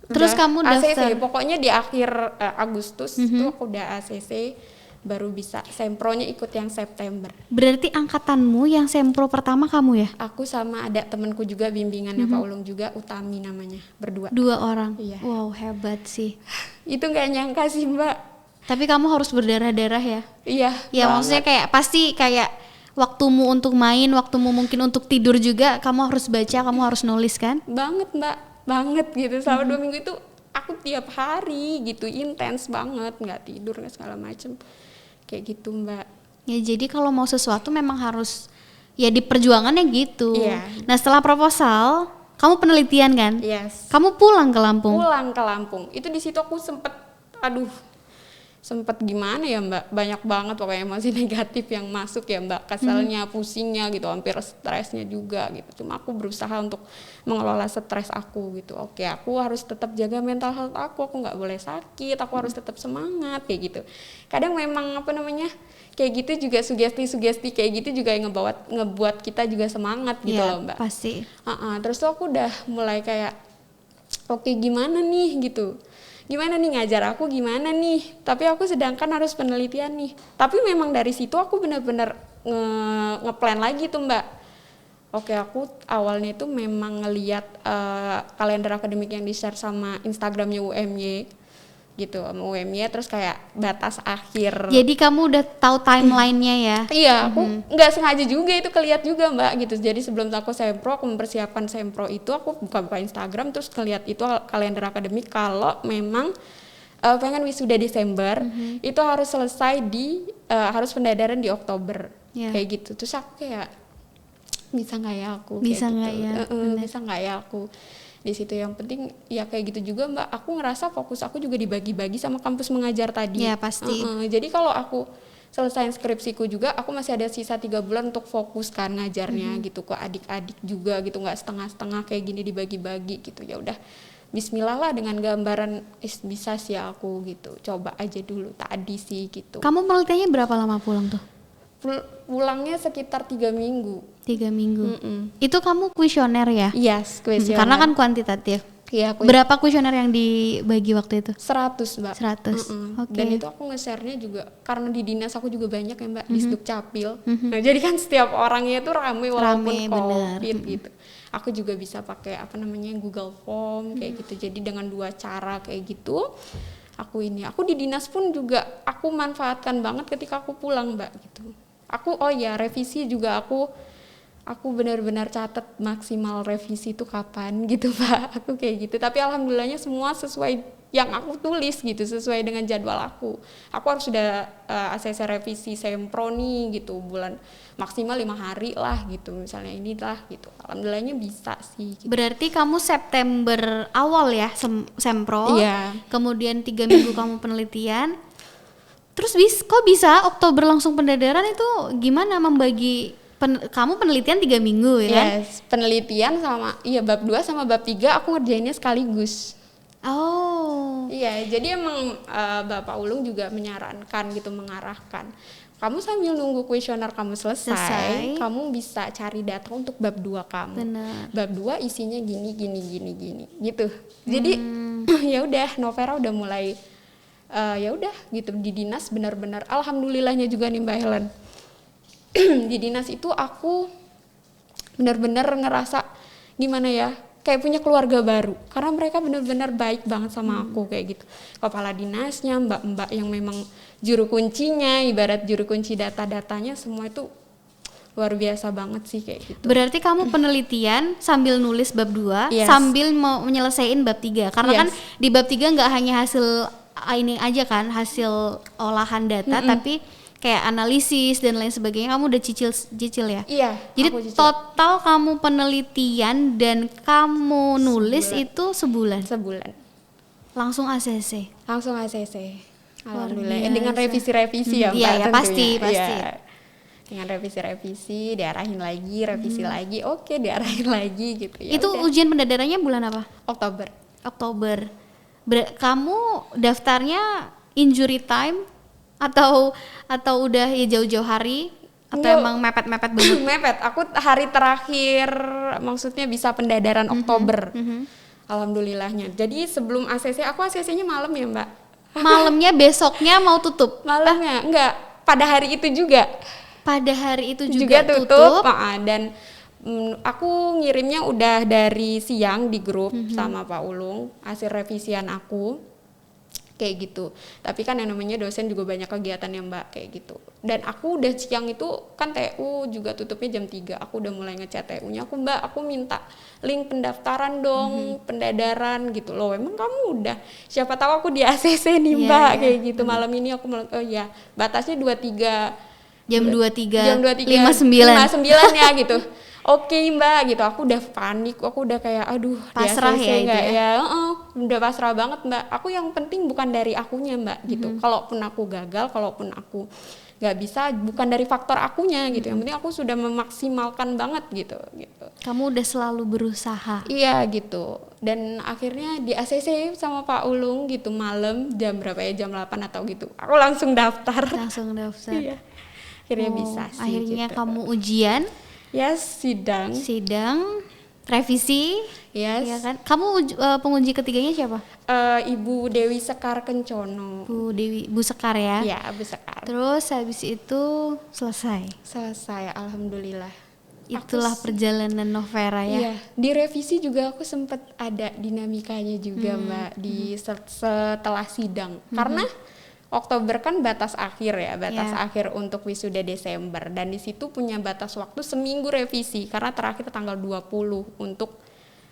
Terus kamu ACC, daftar? pokoknya di akhir Agustus itu aku udah ACC, baru bisa sempronya ikut yang September. Berarti angkatanmu yang sempro pertama kamu ya? Aku sama ada temanku juga bimbingannya Pak Ulung juga, Utami namanya, berdua. 2 orang? Iya. Wow, hebat sih. Itu nggak nyangka sih Mbak. Tapi kamu harus berdarah-darah ya? Iya. Ya maksudnya kayak pasti kayak waktumu untuk main, waktumu mungkin untuk tidur juga, kamu harus baca, kamu harus nulis kan? Banget Mbak, banget gitu. Selama 2 minggu itu aku tiap hari gitu, intens banget, nggak tidur nggak segala macem. Kayak gitu Mbak. Ya jadi kalau mau sesuatu memang harus ya di perjuangannya gitu. Iya. Nah setelah proposal, kamu penelitian kan? Yes. Kamu pulang ke Lampung? Pulang ke Lampung. Itu di situ aku sempet gimana ya Mbak, banyak banget pokoknya emosi negatif yang masuk ya Mbak, keselnya, pusingnya gitu, hampir stresnya juga gitu. Cuma aku berusaha untuk mengelola stres aku gitu. Oke, aku harus tetap jaga mental health aku nggak boleh sakit, aku harus tetap semangat kayak gitu. Kadang memang kayak gitu juga, sugesti kayak gitu juga yang ngebuat kita juga semangat gitu ya, loh Mbak. Pasti. Terus tuh aku udah mulai kayak oke, gimana nih gitu. Gimana nih ngajar aku gimana nih, tapi aku sedangkan harus penelitian nih. Tapi memang dari situ aku benar-benar ngeplan lagi tuh Mbak. Oke, aku awalnya itu memang ngeliat kalender akademik yang di-share sama Instagramnya UMY gitu, sama UMY, terus kayak batas akhir. Jadi kamu udah tahu timelinenya ya? Iya, aku nggak sengaja juga itu keliat juga Mbak gitu. Jadi sebelum aku sempro, aku mempersiapkan sempro itu, aku buka Instagram terus ngeliat itu kalender akademik kalau memang pengen wisuda Desember itu harus selesai harus pendadaran di Oktober kayak gitu. Terus aku kayak bisa nggak ya aku? Bisa nggak gitu. Bisa nggak ya aku? Di situ yang penting ya kayak gitu juga Mbak, aku ngerasa fokus aku juga dibagi-bagi sama kampus mengajar tadi. Ya pasti. Jadi kalau aku selesai skripsiku juga, aku masih ada sisa 3 bulan untuk fokus kan ngajarnya gitu ke adik-adik juga gitu, nggak setengah-setengah kayak gini dibagi-bagi gitu. Ya udah, bismillah lah dengan gambaran bisa sih aku gitu, coba aja dulu tadi sih gitu. Kamu penelitiannya berapa lama pulang tuh? Pulangnya sekitar 3 minggu. 3 minggu. Itu kamu kuesioner ya? Yes, kuesioner. Karena kan kuantitatif. Iya, berapa kuesioner yang dibagi waktu itu? 100 Mbak. 100. Oke. Dan itu aku nge-share-nya juga karena di dinas aku juga banyak ya Mbak, di Sdukcapil. Nah, jadi kan setiap orangnya itu ramai walaupun COVID gitu. Aku juga bisa pakai Google Form kayak gitu. Jadi dengan 2 cara kayak gitu aku di dinas pun juga aku manfaatkan banget ketika aku pulang, Mbak, gitu. Revisi juga aku benar-benar catat maksimal revisi itu kapan gitu, Pak. Aku kayak gitu. Tapi alhamdulillahnya semua sesuai yang aku tulis gitu, sesuai dengan jadwal aku. Aku harus sudah ACC revisi sempro nih gitu, bulan maksimal 5 hari lah gitu, misalnya inilah gitu. Alhamdulillahnya bisa sih gitu. Berarti kamu September awal ya sempro, Iya. kemudian 3 minggu kamu penelitian, terus kok bisa Oktober langsung pendadaran? Itu gimana membagi kamu penelitian 3 minggu ya kan? Yes, penelitian sama bab 2 sama bab 3 aku ngerjainnya sekaligus. Oh. Iya, jadi emang Bapak Ulung juga menyarankan gitu, mengarahkan. Kamu sambil nunggu kuesioner kamu selesai, kamu bisa cari data untuk bab 2 kamu. Bener. Bab 2 isinya gini gitu. Jadi ya udah, Novera udah mulai ya udah gitu di dinas benar-benar alhamdulillahnya juga nih Mbak Helen. Di dinas itu aku benar-benar ngerasa gimana ya, kayak punya keluarga baru karena mereka benar-benar baik banget sama aku kayak gitu. Kepala dinasnya, mbak-mbak yang memang juru kuncinya, ibarat juru kunci data-datanya, semua itu luar biasa banget sih kayak gitu. Berarti kamu penelitian sambil nulis bab 2, Yes. sambil mau menyelesaikan bab 3. Karena kan Yes. di bab 3 nggak hanya hasil ini aja kan, hasil olahan data, tapi kayak analisis dan lain sebagainya. Kamu udah cicil ya? Iya. Jadi aku cicil. total kamu penelitian dan kamu nulis itu sebulan. Langsung ACC. Langsung ACC. Alhamdulillah. biasa. Dengan revisi-revisi ya Mbak. Iya, tentunya. pasti. Iya. Dengan revisi-revisi, diarahin lagi, revisi lagi, oke diarahin lagi gitu ya. Itu udah. ujian pendadarannya bulan apa? Oktober. Kamu daftarnya injury time atau udah ya jauh-jauh hari atau Enggak. emang mepet-mepet banget? Mepet. Aku hari terakhir maksudnya bisa pendadaran Oktober. Alhamdulillahnya. Jadi sebelum ACC, aku ACC-nya malam ya Mbak. Malamnya besoknya mau tutup. Malamnya enggak, pada hari itu juga. Pada hari itu juga juga tutup. Dan aku ngirimnya udah dari siang di grup sama Pak Ulung hasil revisian aku kayak gitu. Tapi kan yang namanya dosen juga banyak kegiatan ya Mbak kayak gitu. Dan aku udah siang itu kan TU juga tutupnya jam 3. Aku udah mulai ngechat TU-nya. Mbak, aku minta link pendaftaran dong, pendadaran gitu loh. Emang kamu udah? Siapa tahu aku di ACC nih Mbak kayak gitu. Malam ini aku batasnya 23 jam 23 59 ya gitu. Oke Mbak gitu, aku udah panik, aku udah kayak aduh pasrah ya itu ya. Udah pasrah banget Mbak. Aku yang penting bukan dari akunya Mbak gitu. Kalaupun aku gagal, kalaupun aku nggak bisa, bukan dari faktor akunya gitu. Yang penting aku sudah memaksimalkan banget gitu. Kamu udah selalu berusaha. Iya gitu. Dan akhirnya di ACC sama Pak Ulung gitu malam jam berapa ya, jam 8 atau gitu. Aku langsung daftar. Iya. Akhirnya bisa sih. Akhirnya gitu. kamu ujian. Yes, sidang, revisi, yes. ya kan? Kamu penguji ketiganya siapa? Ibu Dewi Sekar Kencono. Bu Sekar ya? Iya, Bu Sekar. Terus habis itu selesai, alhamdulillah. Itulah perjalanan Novera ya? Iya, di revisi juga aku sempat ada dinamikanya juga Mbak, di setelah sidang. Karena Oktober kan batas akhir ya, akhir untuk wisuda Desember, dan di situ punya batas waktu seminggu revisi karena terakhir tanggal 20 untuk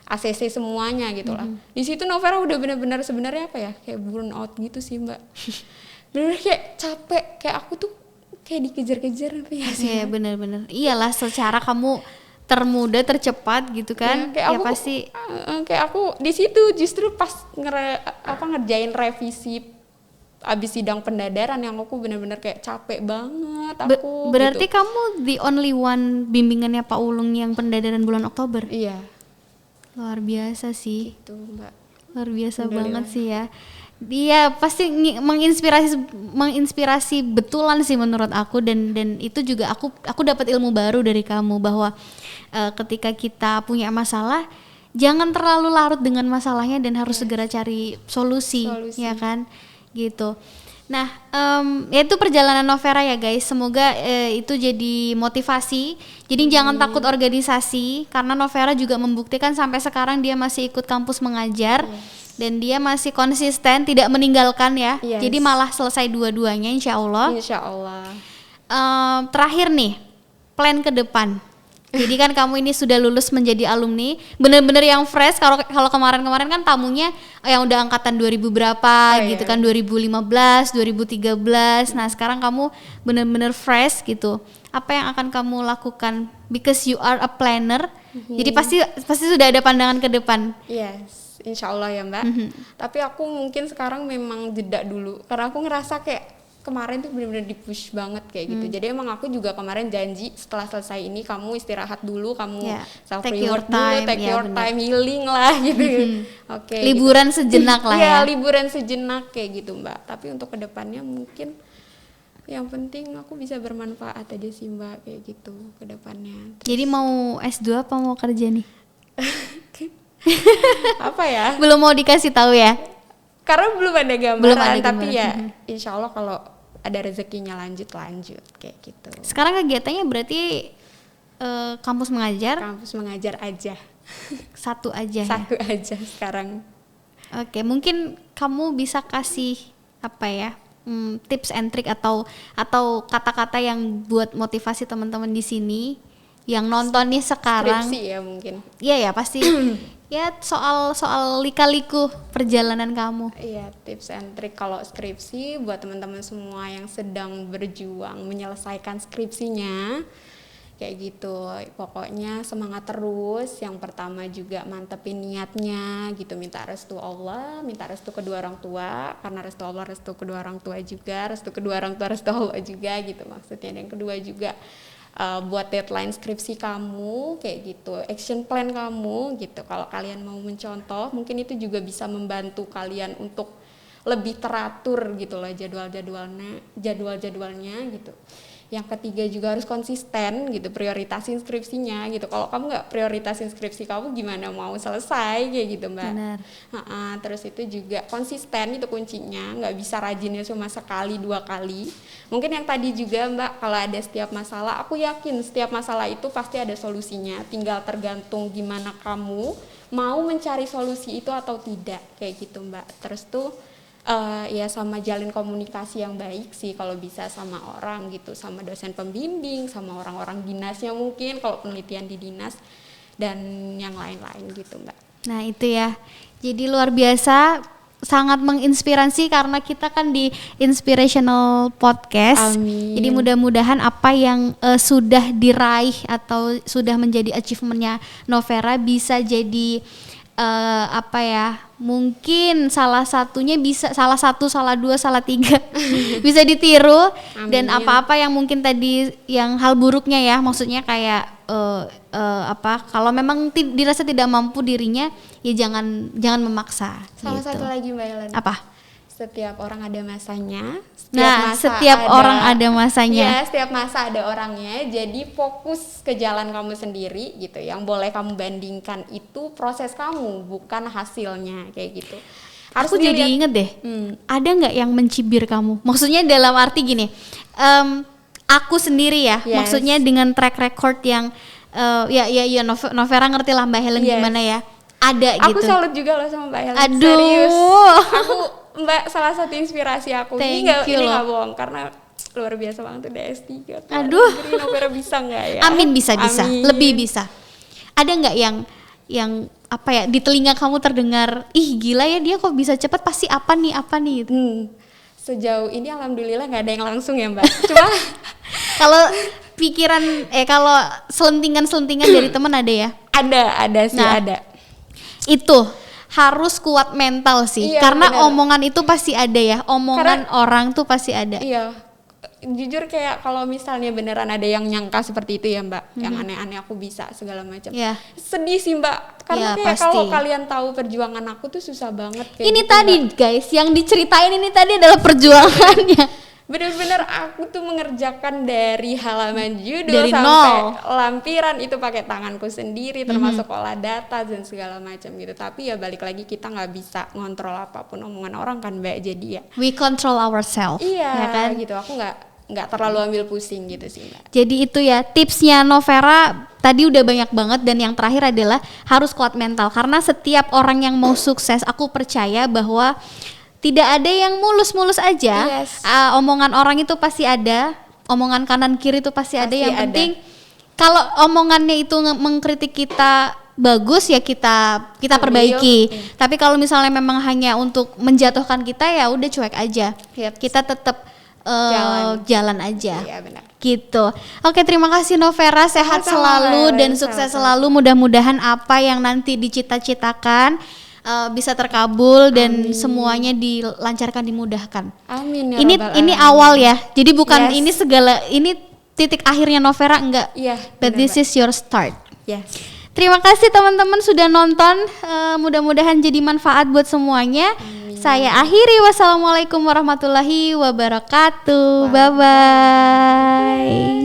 ACC semuanya gitu lah. Di situ Novera udah benar-benar sebenarnya apa ya, kayak burn out gitu sih Mbak. Bener kayak capek, kayak aku tuh kayak dikejar-kejar apa ya sih. Iya benar-benar. Iyalah secara kamu termuda tercepat gitu kan. Ya, pasti kayak aku di situ justru pas ngerjain revisi abis sidang pendadaran yang aku benar-benar kayak capek banget aku. Berarti gitu. kamu the only one bimbingannya Pak Ulung yang pendadaran bulan Oktober? Iya. Luar biasa sih. Itu Mbak. Luar biasa banget sih ya. Dia pasti menginspirasi betulan sih menurut aku, dan itu juga aku dapat ilmu baru dari kamu bahwa ketika kita punya masalah jangan terlalu larut dengan masalahnya dan harus segera cari solusi. Ya kan? gitu. Nah, ya itu perjalanan Novera ya guys. Semoga itu jadi motivasi. Jadi jangan takut organisasi, karena Novera juga membuktikan sampai sekarang dia masih ikut kampus mengajar. Dan dia masih konsisten, tidak meninggalkan ya. Jadi malah selesai dua-duanya insya Allah. Insya Allah. Terakhir nih, plan ke depan. Jadi kan kamu ini sudah lulus menjadi alumni, bener-bener yang fresh. Kalau kemarin-kemarin kan tamunya yang udah angkatan 2000 berapa gitu kan, 2015, 2013. Nah sekarang kamu bener-bener fresh gitu. Apa yang akan kamu lakukan? Because you are a planner. Jadi pasti sudah ada pandangan ke depan. Yes, insya Allah ya Mbak. Tapi aku mungkin sekarang memang jeda dulu, karena aku ngerasa kayak kemarin tuh benar-benar di-push banget kayak gitu. Jadi emang aku juga kemarin janji setelah selesai ini kamu istirahat dulu, kamu self reward dulu, take your time, healing lah gitu. Oke. Liburan gitu. Sejenak lah ya. Iya, liburan sejenak kayak gitu Mbak. Tapi untuk kedepannya mungkin yang penting aku bisa bermanfaat aja sih Mbak kayak gitu kedepannya. Jadi mau S2 apa mau kerja nih? Apa ya? Belum mau dikasih tahu ya? Karena belum ada gambaran, tapi ya insya Allah kalau ada rezekinya lanjut kayak gitu. Sekarang kegiatannya berarti kampus mengajar? Kampus mengajar aja. Satu aja aja sekarang. Oke, mungkin kamu bisa kasih apa ya, tips and trick atau kata-kata yang buat motivasi teman-teman di sini yang nonton nih sekarang. Skripsi ya mungkin. Iya ya pasti. Ya soal lika-liku perjalanan kamu. Iya, tips and trick kalau skripsi buat teman-teman semua yang sedang berjuang menyelesaikan skripsinya kayak gitu. Pokoknya semangat terus. Yang pertama juga mantepin niatnya gitu, minta restu Allah, minta restu kedua orang tua, karena restu Allah, restu kedua orang tua juga, restu kedua orang tua, restu Allah juga gitu maksudnya. Dan yang kedua juga buat deadline skripsi kamu kayak gitu, action plan kamu gitu. Kalau kalian mau mencontoh, mungkin itu juga bisa membantu kalian untuk lebih teratur gitu loh jadwalnya gitu. Yang ketiga juga harus konsisten gitu, prioritasin skripsinya gitu. Kalau kamu nggak prioritasin skripsi kamu gimana mau selesai kayak gitu Mbak. Benar. Terus itu juga konsisten itu kuncinya, nggak bisa rajinnya cuma sekali 2 kali. Mungkin yang tadi juga Mbak, kalau ada setiap masalah, aku yakin setiap masalah itu pasti ada solusinya. Tinggal tergantung gimana kamu mau mencari solusi itu atau tidak kayak gitu Mbak. Terus tuh ya sama jalin komunikasi yang baik sih kalau bisa sama orang gitu, sama dosen pembimbing, sama orang-orang dinasnya mungkin kalau penelitian di dinas dan yang lain-lain gitu Mbak. Nah itu ya, jadi luar biasa, sangat menginspirasi karena kita kan di Inspirational Podcast. Amin. Jadi mudah-mudahan apa yang sudah diraih atau sudah menjadi achievementnya Novera bisa jadi apa ya, mungkin salah satunya bisa, salah 1, salah 2, salah 3 bisa ditiru. Amin. Dan apa-apa yang mungkin tadi yang hal buruknya ya, maksudnya kayak kalau memang dirasa tidak mampu dirinya ya jangan memaksa. Salah gitu. satu lagi Mbak Yolanda. Apa? Setiap orang ada masanya. Setiap orang ada masanya. Ya, setiap masa ada orangnya. Jadi fokus ke jalan kamu sendiri gitu. Yang boleh kamu bandingkan itu proses kamu, bukan hasilnya kayak gitu. Aku jadi inget deh. Ada nggak yang mencibir kamu? Maksudnya dalam arti gini. Aku sendiri ya. Yes. Maksudnya dengan track record yang Novera ngerti lah Mbak Helen gimana ya. Ada aku gitu. Aku salut juga loh sama Mbak Helen. Aduh. Serius. Aku Mbak salah satu inspirasi aku. Ini nggak bohong karena luar biasa banget udah S3. Aduh. Negeri Novera bisa nggak ya? Amin, bisa. Lebih bisa. Ada nggak yang apa ya, di telinga kamu terdengar, ih gila ya dia kok bisa cepet, pasti apa nih gitu. Sejauh ini alhamdulillah nggak ada yang langsung ya Mbak. Cuma kalau pikiran kalau selentingan dari teman ada ya? Ada sih. Ada. Itu harus kuat mental sih, karena bener. Omongan itu pasti ada ya, omongan orang tuh pasti ada. Iya, jujur kayak kalau misalnya beneran ada yang nyangka seperti itu ya Mbak, yang aneh-aneh aku bisa segala macam. Sedih sih Mbak, karena kayak kalau kalian tahu perjuangan aku tuh susah banget. Kayak ini gitu, tadi Mbak. Guys, yang diceritain ini tadi adalah perjuangannya. Bener-bener aku tuh mengerjakan dari halaman judul Dari sampai nol. lampiran itu pakai tanganku sendiri, termasuk olah data dan segala macam gitu. Tapi ya balik lagi, kita nggak bisa ngontrol apapun omongan orang kan Mbak, jadi ya We control ourselves. iya Ya kan? gitu. Aku nggak terlalu ambil pusing gitu sih Mbak. Jadi itu ya tipsnya Novera tadi udah banyak banget, dan yang terakhir adalah harus kuat mental, karena setiap orang yang mau sukses aku percaya bahwa tidak ada yang mulus-mulus aja. Yes. Omongan orang itu pasti ada, omongan kanan kiri itu pasti ada. Pasti Yang ada. penting kalau omongannya itu mengkritik kita bagus ya kita perbaiki. Tapi kalau misalnya memang hanya untuk menjatuhkan kita, ya udah cuek aja. Yep. Kita tetap jalan aja. Iya benar. Gitu. Oke, terima kasih Novera, sehat Sama-sama, selalu Mbak. dan sukses selalu. Mudah-mudahan apa yang nanti dicita-citakan bisa terkabul dan semuanya dilancarkan, dimudahkan. Amin ya Ini Rabbal ini Alamin. awal ya. Jadi bukan Yes. ini segala, ini titik akhirnya Novera, enggak. Iya. But benar, this Mbak. is your start. Yes. Terima kasih teman-teman sudah nonton. Mudah-mudahan jadi manfaat buat semuanya. Saya akhiri. Wassalamualaikum warahmatullahi wabarakatuh. Bye bye.